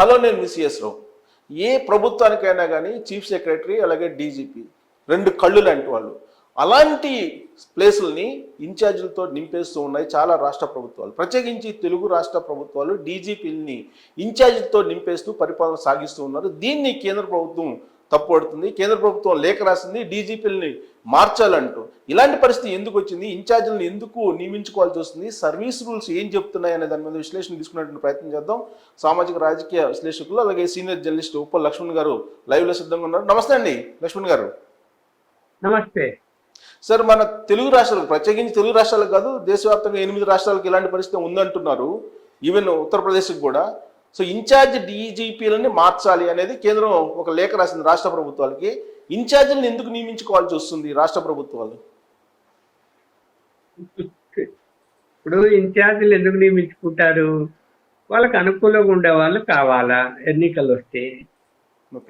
Hello, నేను మిస్ఎస్ రావు. ఏ ప్రభుత్వానికైనా కానీ చీఫ్ సెక్రటరీ అలాగే డీజీపీ రెండు కళ్ళు లాంటి వాళ్ళు. అలాంటి ప్లేసుల్ని ఇన్ఛార్జీలతో నింపేస్తూ ఉన్నాయి చాలా రాష్ట్ర ప్రభుత్వాలు. ప్రత్యేకించి తెలుగు రాష్ట్ర ప్రభుత్వాలు డీజీపీలని ఇన్ఛార్జీలతో నింపేస్తూ పరిపాలన సాగిస్తూ ఉన్నారు. దీన్ని కేంద్ర ప్రభుత్వం తప్పుపడుతుంది. కేంద్ర ప్రభుత్వం లేఖ రాసింది డీజీపీలని మార్చాలంటూ. ఇలాంటి పరిస్థితి ఎందుకు వచ్చింది? ఇన్ఛార్జీలను ఎందుకు నియమించుకోవాల్సి వస్తుంది? సర్వీస్ రూల్స్ ఏం చెప్తున్నాయి అనే దాని మీద విశ్లేషణ తీసుకునేటువంటి ప్రయత్నం చేద్దాం. సామాజిక రాజకీయ విశ్లేషకులు అలాగే సీనియర్ జర్నలిస్ట్ ఉప్పల్ లక్ష్మణ్ గారు లైవ్లో సిద్ధంగా ఉన్నారు. నమస్తే అండి లక్ష్మణ్ గారు. నమస్తే సార్, మన తెలుగు రాష్ట్రాలకు, ప్రత్యేకించి తెలుగు రాష్ట్రాలకు కాదు దేశవ్యాప్తంగా 8 రాష్ట్రాలకు ఇలాంటి పరిస్థితి ఉందంటున్నారు, ఈవెన్ ఉత్తరప్రదేశ్కి కూడా. సో ఇన్ఛార్జ్ డీజీపీలని మార్చాలి అనేది కేంద్రం ఒక లేఖ రాసింది రాష్ట్ర ప్రభుత్వాలకి. ఇన్ఛార్జీలను ఎందుకు నియమించుకోవాల్సి వస్తుంది రాష్ట్ర ప్రభుత్వాలు? ఇప్పుడు ఇన్ఛార్జీలు ఎందుకు నియమించుకుంటారు? వాళ్ళకి అనుకూలంగా ఉండే వాళ్ళు కావాలా? ఎన్నికలు వస్తే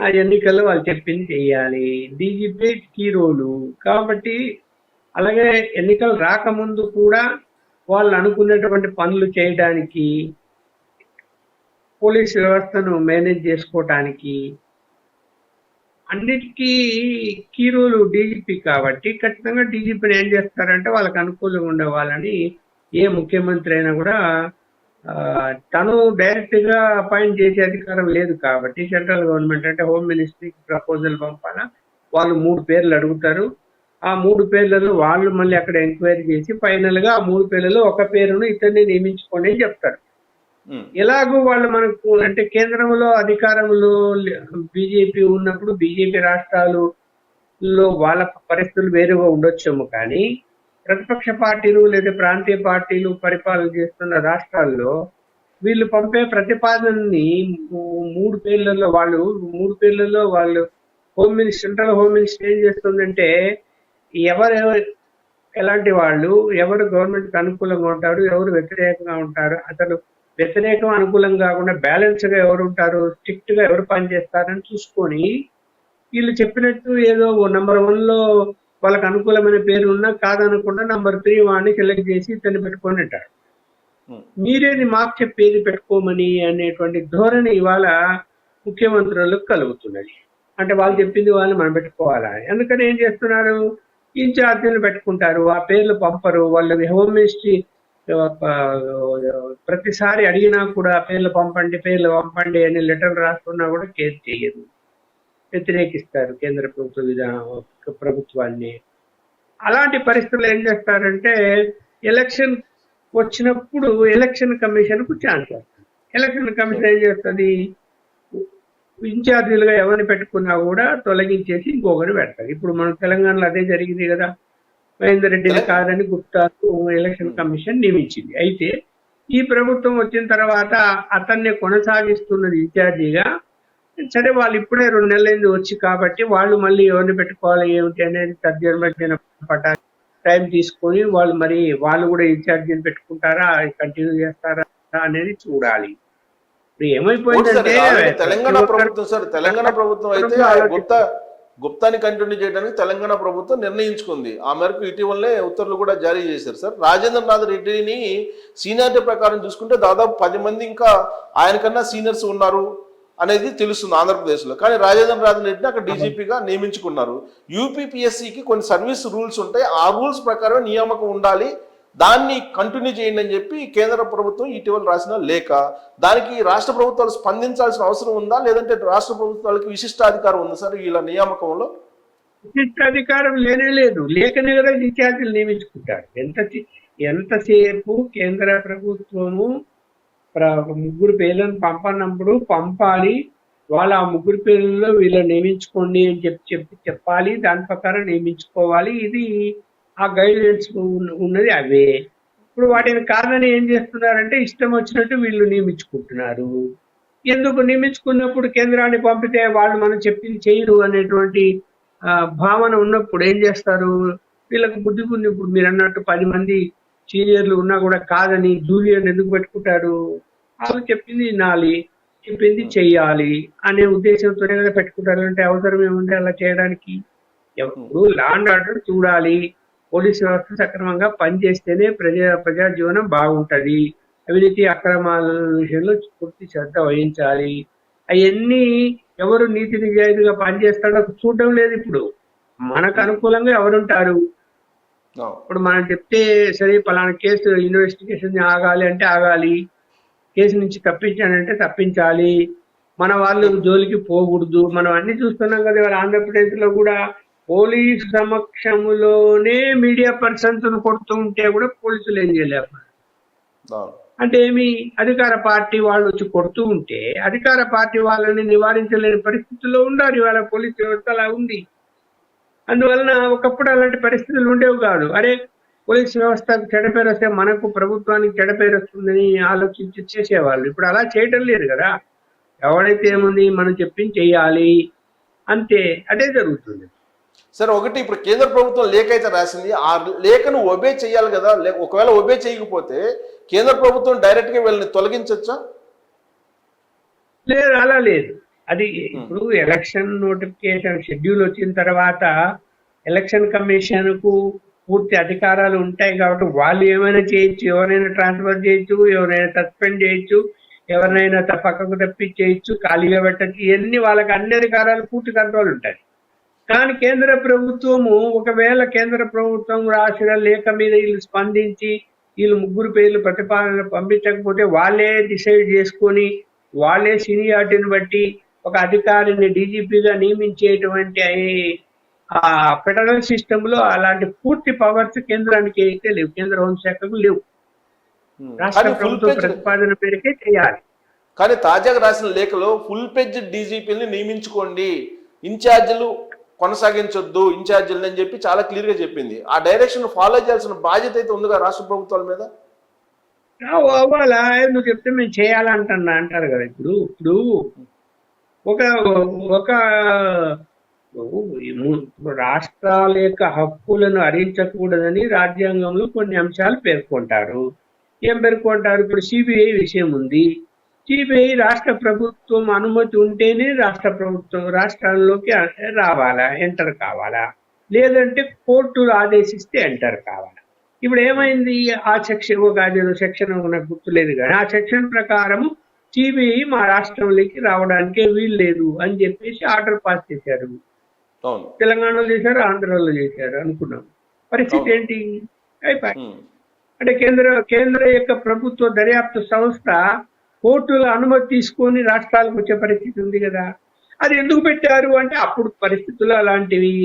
ఆ ఎన్నికల్లో వాళ్ళు చెప్పింది చెయ్యాలి. డీజీపీ కీ రోలు కాబట్టి, అలాగే ఎన్నికలు రాకముందు కూడా వాళ్ళు అనుకున్నటువంటి పనులు చేయడానికి, పోలీస్ వ్యవస్థను మేనేజ్ చేసుకోవటానికి అన్నిటికీ కీ రోలు డీజీపీ కాబట్టి ఖచ్చితంగా డీజీపీని ఏం చేస్తారంటే వాళ్ళకి అనుకూలంగా ఉండే వాళ్ళని, ఏ ముఖ్యమంత్రి అయినా కూడా తను డైరెక్ట్ గా అపాయింట్ చేసే అధికారం లేదు కాబట్టి సెంట్రల్ గవర్నమెంట్ అంటే హోమ్ మినిస్ట్రీకి ప్రపోజల్ పంపాలా. వాళ్ళు 3 పేర్లు అడుగుతారు. ఆ 3 పేర్లలో వాళ్ళు మళ్ళీ అక్కడ ఎంక్వైరీ చేసి ఫైనల్ గా ఆ 3 పేర్లలో ఒక పేరును ఇతన్ని నియమించుకోండి అని చెప్తారు. ఎలాగూ వాళ్ళు మనకు అంటే కేంద్రంలో అధికారంలో బీజేపీ ఉన్నప్పుడు బీజేపీ రాష్ట్రాలలో వాళ్ళ పరిస్థితులు వేరుగా ఉండొచ్చేమో, కానీ ప్రతిపక్ష పార్టీలు లేదా ప్రాంతీయ పార్టీలు పరిపాలన చేస్తున్న రాష్ట్రాల్లో వీళ్ళు పంపే ప్రతిపాదనని 3 పేర్లలో వాళ్ళు home minister, central home minister ఏం చేస్తుందంటే ఎవరు ఎలాంటి వాళ్ళు, ఎవరు గవర్నమెంట్కి అనుకూలంగా ఉంటారు, ఎవరు వ్యతిరేకంగా ఉంటారు, అసలు వ్యతిరేకం అనుకూలం కాకుండా బ్యాలెన్స్ గా ఎవరు ఉంటారు, స్ట్రిక్ట్ గా ఎవరు పనిచేస్తారని చూసుకొని వీళ్ళు చెప్పినట్టు ఏదో నెంబర్ 1 లో వాళ్ళకి అనుకూలమైన పేరు ఉన్నా కాదనకుండా నెంబర్ 3 వాడిని సెలెక్ట్ చేసి ఇతన్ని పెట్టుకొని అంటారు. మీరేది మాకు చెప్పేది పెట్టుకోమని అనేటువంటి ధోరణి ఇవాళ ముఖ్యమంత్రులకు కలుగుతున్నది. అంటే వాళ్ళు చెప్పింది వాళ్ళు మనం పెట్టుకోవాలా? ఎందుకని ఏం చేస్తున్నారు, ఇన్ఛార్జీలు పెట్టుకుంటారు, ఆ పేర్లు పంపరు. వాళ్ళ హోమ్ మినిస్ట్రీ ప్రతిసారి అడిగినా కూడా పేర్లు పంపండి అని లెటర్ రాస్తున్నా కూడా కేర్ చేయదు, వ్యతిరేకిస్తారు కేంద్ర ప్రభుత్వాన్ని. అలాంటి పరిస్థితులు ఏం చేస్తారంటే ఎలక్షన్ వచ్చినప్పుడు ఎలక్షన్ కమిషన్ కు ఛాన్స్ వస్తుంది. ఎలక్షన్ కమిషన్ ఏం చేస్తుంది, ఇన్ఛార్జీలుగా ఎవరిని పెట్టుకున్నా కూడా తొలగించేసి ఇంకొకరు పెడతారు. ఇప్పుడు మన తెలంగాణలో అదే జరిగింది కదా. మహేందర్ రెడ్డిని కాదని గుప్తాకు ఎలక్షన్ కమిషన్ నియమించింది. అయితే ఈ ప్రభుత్వం వచ్చిన తర్వాత అతన్ని కొనసాగిస్తున్నది ఇన్ఛార్జిగా. సరే, వాళ్ళు ఇప్పుడే 2 నెలలైంది వచ్చి కాబట్టి వాళ్ళు మళ్ళీ ఎవరిని పెట్టుకోవాలి ఏమిటి అనేది తర్జన టైం తీసుకొని వాళ్ళు కూడా ఇన్ఛార్జిని పెట్టుకుంటారా, కంటిన్యూ చేస్తారా అనేది చూడాలి. ఇప్పుడు ఏమైపోయిందంటే తెలంగాణ ప్రభుత్వం అయితే గుప్తాని కంటిన్యూ చేయడానికి తెలంగాణ ప్రభుత్వం నిర్ణయించుకుంది. ఆ మేరకు ఇటీవలనే ఉత్తర్వులు కూడా జారీ చేశారు సార్. రాజేంద్రనాథ్ రెడ్డిని సీనియారిటీ ప్రకారం చూసుకుంటే దాదాపు 10 మంది ఇంకా ఆయనకన్నా సీనియర్స్ ఉన్నారు అనేది తెలుస్తుంది ఆంధ్రప్రదేశ్లో. కానీ రాజేంద్రనాథ్ రెడ్డిని అక్కడ డీజీపీగా నియమించుకున్నారు. యూపీపీఎస్సీకి కొన్ని సర్వీస్ రూల్స్ ఉంటాయి, ఆ రూల్స్ ప్రకారం నియామకం ఉండాలి, దాన్ని కంటిన్యూ చేయండి అని చెప్పి కేంద్ర ప్రభుత్వం ఇటీవల రాసిన లేఖ. దానికి రాష్ట్ర ప్రభుత్వాలు స్పందించాల్సిన అవసరం ఉందా, లేదంటే రాష్ట్ర ప్రభుత్వాలకి విశిష్టాధికారం ఉందా సార్ వీళ్ళ నియామకంలో? విశిష్టాధికారం లేదు, లేఖనే కదా ఇన్ఛార్జీలు నియమించుకుంటారు. ఎంతసేపు కేంద్ర ప్రభుత్వము 3 పేర్లను పంపనప్పుడు పంపాలి, వాళ్ళ ఆ 3 పేర్లలో వీళ్ళని నియమించుకోండి అని చెప్పాలి, దాని ప్రకారం నియమించుకోవాలి. ఇది ఆ గైడ్లైన్స్ ఉన్నది అవే. ఇప్పుడు వాటిని కాదని ఏం చేస్తున్నారంటే ఇష్టం వచ్చినట్టు వీళ్ళు నియమించుకుంటున్నారు. ఎందుకు నియమించుకున్నప్పుడు కేంద్రాన్ని పంపితే వాళ్ళు మనం చెప్పింది చేయరు అనేటువంటి భావన ఉన్నప్పుడు ఏం చేస్తారు, వీళ్ళకి బుద్ధి ఉంది. ఇప్పుడు మీరు అన్నట్టు 10 మంది సీనియర్లు ఉన్నా కూడా కాదని జూనియర్ని ఎందుకు పెట్టుకుంటారు? వాళ్ళు చెప్పింది వినాలి, చెప్పింది చెయ్యాలి అనే ఉద్దేశంతోనే కదా పెట్టుకుంటారు. అంటే అవసరం ఏముంది అలా చేయడానికి? ఎప్పుడు లా అండ్ ఆర్డర్ చూడాలి, పోలీస్ వ్యవస్థ సక్రమంగా పనిచేస్తేనే ప్రజా జీవనం బాగుంటది. అవినీతి అక్రమాల విషయంలో పూర్తి శ్రద్ధ వహించాలి. అవన్నీ ఎవరు నీతి నిజాయితీగా పనిచేస్తాడో చూడడం లేదు. ఇప్పుడు మనకు అనుకూలంగా ఎవరుంటారు? ఇప్పుడు మనం చెప్తే సరే పలానా కేసు ఇన్వెస్టిగేషన్ ఆగాలి అంటే ఆగాలి, కేసు నుంచి తప్పించాలంటే తప్పించాలి, మన వాళ్ళు జోలికి పోకూడదు. మనం అన్ని చూస్తున్నాం కదా. ఇవాళ ఆంధ్రప్రదేశ్ లో కూడా పోలీసు సమక్షంలోనే మీడియా పర్సన్స్ కొడుతూ ఉంటే కూడా పోలీసులు ఏం చేయలేకపోయారు. అంటే ఏమి, అధికార పార్టీ వాళ్ళు వచ్చి కొడుతూ ఉంటే అధికార పార్టీ వాళ్ళని నివారించలేని పరిస్థితుల్లో ఉన్నారు. ఇవాళ పోలీసు వ్యవస్థ అలా ఉంది. అందువలన ఒకప్పుడు అలాంటి పరిస్థితులు ఉండేవి కాదు. అరే పోలీస్ వ్యవస్థకు చెడపేరు వస్తే మనకు ప్రభుత్వానికి చెడపేరు వస్తుందని ఆలోచించి చేసేవాళ్ళు. ఇప్పుడు అలా చేయటం లేదు కదా. ఎవడైతే ఏముంది, మనం చెప్పింది చెయ్యాలి అంతే, అదే జరుగుతుంది. సరే, ఒకటి ఇప్పుడు కేంద్ర ప్రభుత్వం లేఖ అయితే రాసింది, ఆ లేఖను ఒబే చేయాలి కదా. ఒకవేళ ఒబే చేయకపోతే కేంద్ర ప్రభుత్వం డైరెక్ట్ గా వీళ్ళని తొలగించవచ్చా? లేదు, అలా లేదు. అది ఇప్పుడు ఎలక్షన్ నోటిఫికేషన్ షెడ్యూల్ వచ్చిన తర్వాత ఎలక్షన్ కమిషన్ కు పూర్తి అధికారాలు ఉంటాయి కాబట్టి వాళ్ళు ఏమైనా చేయొచ్చు, ఎవరైనా ట్రాన్స్ఫర్ చేయొచ్చు, ఎవరైనా సస్పెండ్ చేయొచ్చు, ఎవరినైనా పక్కకు తప్పించేయచ్చు, ఖాళీగా పెట్టచ్చు. ఇవన్నీ వాళ్ళకి అన్ని అధికారాలు పూర్తి కంట్రోల్ ఉంటాయి. కానీ కేంద్ర ప్రభుత్వము ఒకవేళ కేంద్ర ప్రభుత్వం రాసిన లేఖ మీద వీళ్ళు స్పందించి వీళ్ళు ముగ్గురు పేర్లు ప్రతిపాదన పంపించకపోతే వాళ్ళే డిసైడ్ చేసుకొని వాళ్ళే సీనియారిటీని బట్టి ఒక అధికారిని డీజీపీగా నియమించేటువంటి ఆ ఫెడరల్ సిస్టమ్ లో అలాంటి పూర్తి పవర్స్ కేంద్రానికి అయితే లేవు, కేంద్ర హోంశాఖకు లేవు. రాష్ట్ర ప్రభుత్వ ప్రతిపాదన పేరుకే చేయాలి. కానీ తాజాగా రాసిన లేఖలో ఫుల్ పెజ్ డీజీపీని నియమించుకోండి, ఇన్ఛార్జీలు కొనసాగించొద్దు ఇన్ఛార్జీలు అని చెప్పి చాలా క్లియర్ గా చెప్పింది. ఆ డైరెక్షన్ ఫాలో చేయాల్సిన బాధ్యత అయితే ఉందిగా రాష్ట్ర ప్రభుత్వాల మీద. అవ్వాలా, నువ్వు చెప్తే మేము చేయాలంటున్నా అంటారు కదా. ఇప్పుడు ఇప్పుడు ఒక ఒక రాష్ట్రాల యొక్క హక్కులను హరించకూడదని రాజ్యాంగంలో కొన్ని అంశాలు పేర్కొంటారు. ఏం పేర్కొంటారు? ఇప్పుడు సిబిఐ విషయం ఉంది. సిబిఐ రాష్ట్ర ప్రభుత్వం అనుమతి ఉంటేనే రాష్ట్ర ప్రభుత్వం రాష్ట్రాల్లోకి రావాలా, ఎంటర్ కావాలా, లేదంటే కోర్టులు ఆదేశిస్తే ఎంటర్ కావాలా. ఇప్పుడు ఏమైంది, ఆ సెక్షన్ సెక్షన్ నాకు గుర్తులేదు కానీ ఆ సెక్షన్ ప్రకారం సిబిఐ మా రాష్ట్రంలోకి రావడానికే వీలు లేదు అని చెప్పేసి ఆర్డర్ పాస్ చేశారు. తెలంగాణలో చేశారు, ఆంధ్రాలో చేశారు అనుకున్నాం. పరిస్థితి ఏంటి అయిపోయి. అంటే కేంద్ర యొక్క ప్రభుత్వ దర్యాప్తు సంస్థ కోర్టుల అనుమతి తీసుకొని రాష్ట్రాలకు వచ్చే పరిస్థితి ఉంది కదా. అది ఎందుకు పెట్టారు అంటే అప్పుడు పరిస్థితులు అలాంటివి,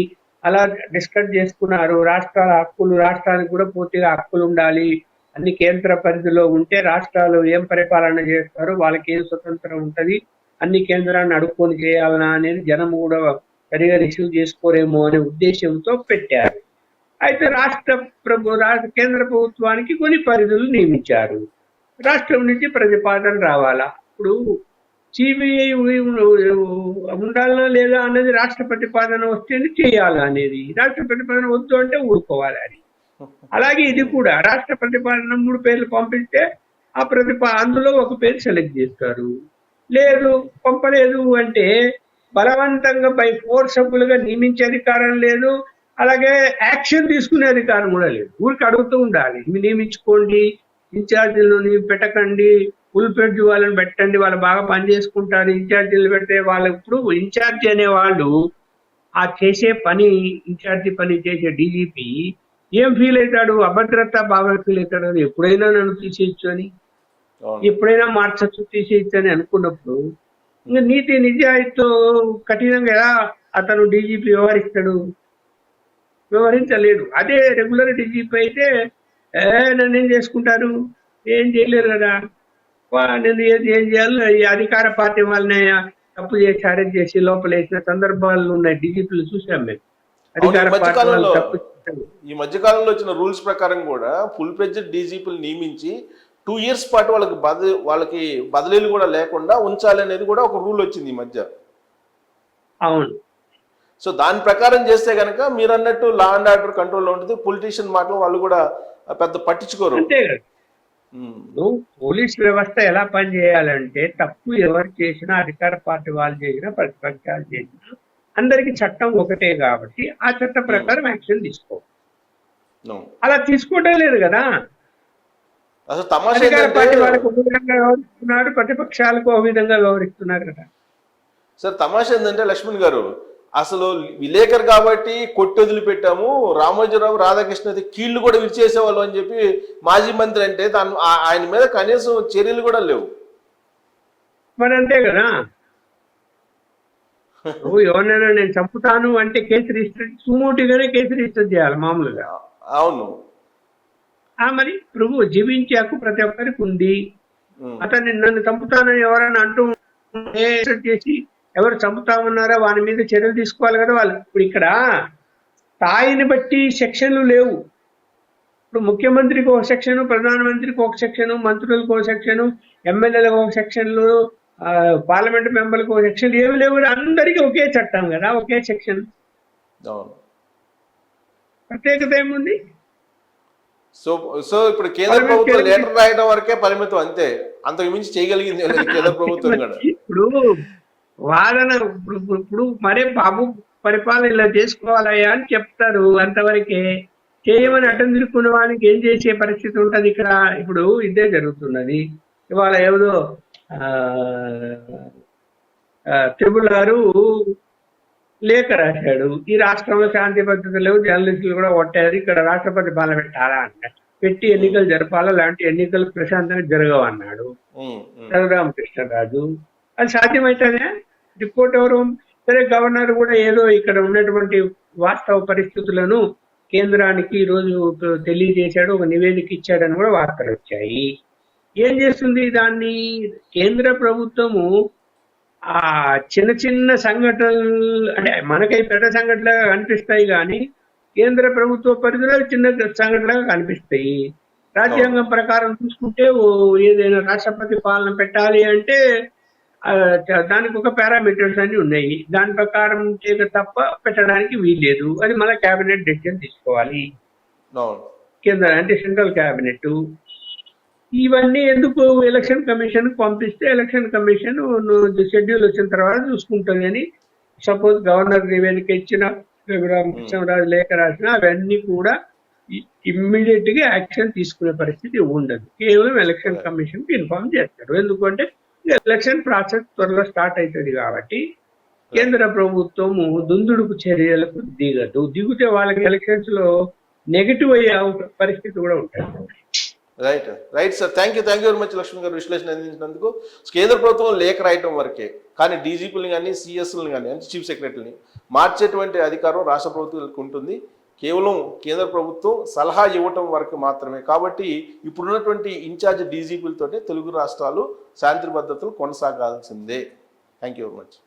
అలా డిస్కస్ చేసుకున్నారు. రాష్ట్రాల హక్కులు, రాష్ట్రానికి కూడా పూర్తిగా హక్కులు ఉండాలి, అన్ని కేంద్ర పరిధిలో ఉంటే రాష్ట్రాలు ఏం పరిపాలన చేస్తారో వాళ్ళకి ఏం స్వతంత్రం ఉంటది, అన్ని కేంద్రాన్ని అడుక్కొని చేయాలనా అనేది జనం కూడా సరిగా రిసీవ్ చేసుకోరేమో అనే ఉద్దేశంతో పెట్టారు. అయితే కేంద్ర ప్రభుత్వానికి కొన్ని పరిధులు నియమించారు. రాష్ట్రం నుంచి ప్రతిపాదన రావాలా. ఇప్పుడు సిబిఐ ఉండాలనా లేదా అన్నది రాష్ట్ర ప్రతిపాదన వస్తేనే చేయాలా అనేది. రాష్ట్ర ప్రతిపాదన వద్దు అంటే ఊరుకోవాలి అది. అలాగే ఇది కూడా రాష్ట్ర ప్రతిపాదన 3 పేర్లు పంపిస్తే ఆ అందులో ఒక పేరు సెలెక్ట్ చేస్తారు. లేదు పంపలేదు అంటే బలవంతంగా బై ఫోర్సబుల్గా నియమించే అధికారం లేదు, అలాగే యాక్షన్ తీసుకునే అధికారం కూడా లేదు. ఊరికి అడుగుతూ ఉండాలి, మీరు నియమించుకోండి, ఇన్ఛార్జీలను పెట్టకండి, ఫుల్ పెడ్జ్ వాళ్ళని పెట్టండి, వాళ్ళు బాగా పని చేసుకుంటారు. ఇన్ఛార్జీలు పెడితే వాళ్ళు ఇప్పుడు ఇన్ఛార్జి అనే వాళ్ళు ఆ చేసే పని, ఇన్ఛార్జి పని చేసే డీజీపీ ఏం ఫీల్ అవుతాడు? అభద్రత బాగా ఫీల్ అవుతాడు. అది ఎప్పుడైనా నన్ను తీసేయచ్చు అని, ఎప్పుడైనా మార్చచ్చు, తీసేయచ్చు అని అనుకున్నప్పుడు ఇంకా నీతి నిజాయితీతో కఠినంగా ఎలా అతను డీజీపీ వ్యవహరించలేడు. అదే రెగ్యులర్ డీజీపీ అయితే నన్ను ఏం చేసుకుంటారు, ఏం చేయలేరు కదా. నేను ఏం చేయాలో ఈ అధికార పార్టీ వాళ్ళని తప్పు చేసి అరెస్ట్ చేసి లోపల వేసిన సందర్భాలు ఉన్నాయి. డీజీపీలు చూసాం మేము. అధికార పార్టీ వాళ్ళు తప్పు. ఈ మధ్యకాలంలో వచ్చిన రూల్స్ ప్రకారం కూడా ఫుల్ ఫ్లెడ్జ్డ్ డీజీపీలు నియమించి 2 years పాటు వాళ్ళకి బదిలీలు కూడా లేకుండా ఉంచాలి అనేది కూడా ఒక రూల్ వచ్చింది ఈ మధ్య. అవును. సో దాని ప్రకారం చేస్తే కనుక మీరు అన్నట్టు లా అండ్ ఆర్డర్ కంట్రోల్లో ఉంటుంది. పొలిటీషియన్ మాటలు వాళ్ళు కూడా పెద్ద పట్టించుకోరు. అంతే కదా. పోలీస్ వ్యవస్థ ఎలా పనిచేయాలంటే తప్పు ఎవరు చేసినా, అధికార పార్టీ వాళ్ళు చేసినా, ప్రతిపక్షాలు చేసినా అందరికి చట్టం ఒకటే కాబట్టి ఆ చట్టం ప్రకారం యాక్షన్ తీసుకో. అలా తీసుకోవటం లేదు కదా. అసలు తమాషా అధికార పార్టీ వాళ్ళకు ఒక విధంగా వ్యవహరిస్తున్నారు, ప్రతిపక్షాలకు ఒక విధంగా వ్యవహరిస్తున్నారు కదా. సార్ తమాషా ఏంటంటే లక్ష్మణ్ గారు, అసలు విలేకరు కాబట్టి కొట్టి వదిలిపెట్టాము, రామోజీరావు రాధాకృష్ణ అయితే కీళ్లు కూడా విరిచేసేవాళ్ళు అని చెప్పి మాజీ మంత్రి అంటే ఆయన మీద కనీసం చర్యలు కూడా లేవు. మరి అంతే కదా, నువ్వు ఎవరినైనా నేను చంపుతాను అంటే కేసు రిజిస్టర్, సుమోటిగానే కేసు రిజిస్టర్ చేయాలి మామూలుగా. అవును. మరి ప్రభు జీవించే హక్కు ప్రతి ఒక్కరికి ఉంది. అతన్ని నన్ను చంపుతానని ఎవరైనా అంటూ చేసి ఎవరు చంపుతామన్నారా వాని మీద చర్యలు తీసుకోవాలి కదా వాళ్ళు. ఇప్పుడు ఇక్కడ స్థాయిని బట్టి సెక్షన్లు లేవు. ఇప్పుడు ముఖ్యమంత్రికి ఒక సెక్షన్, ప్రధానమంత్రికి ఒక సెక్షన్, మంత్రులకు ఒక సెక్షన్, ఎమ్మెల్యేలకు ఒక సెక్షన్లు, పార్లమెంట్ మెంబర్లకు ఒక సెక్షన్, ఏమి లేవు. అందరికీ ఒకే చట్టం కదా, ఒకే సెక్షన్. ప్రత్యేకత ఏముంది? సో ఇప్పుడు కేంద్ర ప్రభుత్వం లెటర్ రాయడం వరకే పరిమితం, అంతే, అంతకు మించి చేయగలిగింది కేంద్ర ప్రభుత్వం కూడా. ఇప్పుడు వాదన ఇప్పుడు మరే బాబు పరిపాలన ఇలా చేసుకోవాలయ్యా అని చెప్తారు, అంతవరకే. చేయమని అడ్డం తిరుక్కున్న వానికి ఏం చేసే పరిస్థితి ఉంటుంది ఇక్కడ? ఇప్పుడు ఇదే జరుగుతున్నది. ఇవాళ ఏదో త్రిపుల్ గారు లేఖ రాశాడు, ఈ రాష్ట్రంలో శాంతి భద్రత లేవు, జర్నలిస్టులు కూడా కొట్టారు, ఇక్కడ రాష్ట్రపతి పాలన పెట్టాలా అన్నాడు, పెట్టి ఎన్నికలు జరపాలా, లాంటి ఎన్నికలు ప్రశాంతంగా జరగవు అన్నాడు రఘురామకృష్ణరాజు. అది సాధ్యమవుతుందా? రిపోర్ట్ ఎవరు? సరే, గవర్నర్ కూడా ఏదో ఇక్కడ ఉన్నటువంటి వాస్తవ పరిస్థితులను కేంద్రానికి ఈరోజు తెలియజేశాడు, ఒక నివేదిక ఇచ్చాడని కూడా వార్తలు వచ్చాయి. ఏం చేస్తుంది దాన్ని కేంద్ర ప్రభుత్వము? ఆ చిన్న చిన్న సంఘటనలు అంటే మనకై పెద్ద సంఘటనలుగా కనిపిస్తాయి కానీ కేంద్ర ప్రభుత్వ పరిధిలో చిన్న సంఘటనలుగా కనిపిస్తాయి. రాజ్యాంగం ప్రకారం చూసుకుంటే ఏదైనా రాష్ట్రపతి పాలన పెట్టాలి అంటే దానికి ఒక పారామీటర్స్ అన్ని ఉన్నాయి, దాని ప్రకారం తప్ప పెట్టడానికి వీల్లేదు. అది మన క్యాబినెట్ డెసిషన్ తీసుకోవాలి, కేంద్ర అంటే సెంట్రల్ క్యాబినెట్. ఇవన్నీ ఎందుకు ఎలక్షన్ కమిషన్ పంపిస్తే ఎలక్షన్ కమిషన్ షెడ్యూల్ వచ్చిన తర్వాత చూసుకుంటుంది అని. సపోజ్ గవర్నర్ నివేదిక ఇచ్చిన, రఘురామకృష్ణరాజు లేఖ రాసిన, అవన్నీ కూడా ఇమ్మీడియట్ గా యాక్షన్ తీసుకునే పరిస్థితి ఉండదు. కేవలం ఎలక్షన్ కమిషన్ కి ఇన్ఫార్మ్ చేస్తారు. ఎందుకంటే ఎలక్షన్ ప్రాసెస్ త్వరలో స్టార్ట్ అవుతుంది కాబట్టి కేంద్ర ప్రభుత్వము దుందుడుకు చర్యలకు దిగదు. దిగితే వాళ్ళకి ఎలక్షన్స్ లో నెగటివ్ అయ్యే పరిస్థితి కూడా ఉంటుంది. Right sir, thank you very much Lakshman గారు విశ్లేషణ అందించినందుకు. కేంద్ర ప్రభుత్వం లేఖ రాయటం వరకే, కానీ డీజీపీలను కానీ సిఎస్లను కానీ అంటే చీఫ్ సెక్రటరీని మార్చేటువంటి అధికారం రాష్ట్ర ప్రభుత్వాలకు ఉంటుంది. కేవలం కేంద్ర ప్రభుత్వం సలహా ఇవ్వటం వరకు మాత్రమే. కాబట్టి ఇప్పుడున్నటువంటి ఇన్ఛార్జ్ డీజీపీలతోనే తెలుగు రాష్ట్రాలు శాంతి భద్రతలు కొనసాగాల్సిందే. Thank you very much.